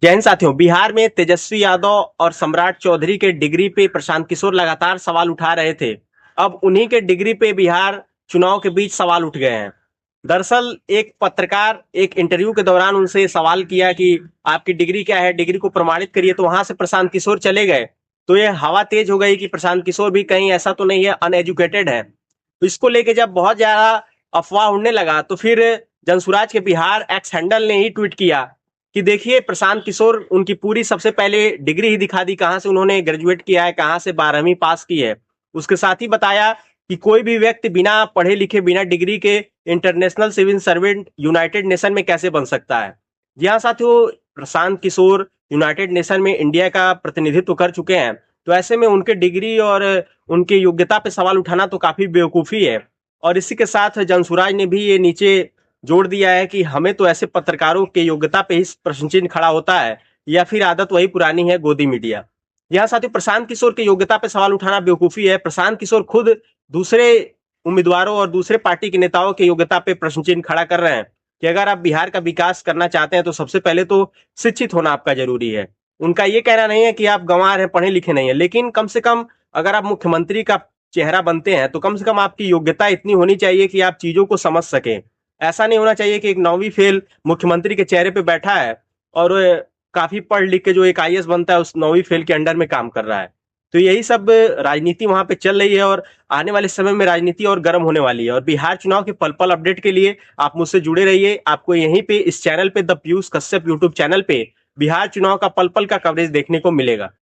जय हिंद साथियों। बिहार में तेजस्वी यादव और सम्राट चौधरी के डिग्री पे प्रशांत किशोर लगातार सवाल उठा रहे थे। अब उन्हीं के डिग्री पे बिहार चुनाव के बीच सवाल उठ गए हैं। दरअसल एक पत्रकार एक इंटरव्यू के दौरान उनसे सवाल किया कि आपकी डिग्री क्या है, डिग्री को प्रमाणित करिए, तो वहां से प्रशांत किशोर चले गए। तो ये हवा तेज हो गई कि प्रशांत किशोर भी कहीं ऐसा तो नहीं है, अनएजुकेटेड है। तो इसको लेके जब बहुत ज्यादा अफवाह उड़ने लगा तो फिर जनसुराज के बिहार एक्स हैंडल ने ही ट्वीट किया कि देखिए प्रशांत किशोर उनकी पूरी सबसे पहले डिग्री ही दिखा दी, कहाँ से उन्होंने ग्रेजुएट किया है, कहाँ से 12वीं पास की है। उसके साथ ही बताया कि कोई भी व्यक्ति बिना पढ़े लिखे बिना डिग्री के international civil servant united nation में कैसे बन सकता है। जी हाँ साथियों, प्रशांत किशोर यूनाइटेड नेशन में इंडिया का प्रतिनिधित्व कर चुके हैं। तो ऐसे में उनके डिग्री और उनकी योग्यता पे सवाल उठाना तो काफी बेवकूफी है। और इसी के साथ जनसुराज ने भी ये नीचे जोड़ दिया है कि हमें तो ऐसे पत्रकारों की योग्यता पे ही प्रश्न चिन्ह खड़ा होता है, या फिर आदत वही पुरानी है, गोदी मीडिया। यहाँ साथियों, प्रशांत किशोर की योग्यता पे सवाल उठाना बेवकूफी है। प्रशांत किशोर खुद दूसरे उम्मीदवारों और दूसरे पार्टी के नेताओं की योग्यता पे प्रश्न चिन्ह खड़ा कर रहे हैं कि अगर आप बिहार का विकास करना चाहते हैं तो सबसे पहले तो शिक्षित होना आपका जरूरी है। उनका ये कहना नहीं है कि आप गंवार हैं, पढ़े लिखे नहीं है, लेकिन कम से कम अगर आप मुख्यमंत्री का चेहरा बनते हैं तो कम से कम आपकी योग्यता इतनी होनी चाहिए कि आप चीजों को समझ सकें। ऐसा नहीं होना चाहिए कि एक 9वीं फेल मुख्यमंत्री के चेहरे पे बैठा है और काफी पढ़ लिख के जो एक आईएएस बनता है उस 9वीं फेल के अंडर में काम कर रहा है। तो यही सब राजनीति वहां पे चल रही है और आने वाले समय में राजनीति और गर्म होने वाली है। और बिहार चुनाव के पल पल अपडेट के लिए आप मुझसे जुड़े रहिए। आपको यहीं पे इस चैनल पे the Piyush Kashyap YouTube channel पे बिहार चुनाव का पल पल का कवरेज देखने को मिलेगा।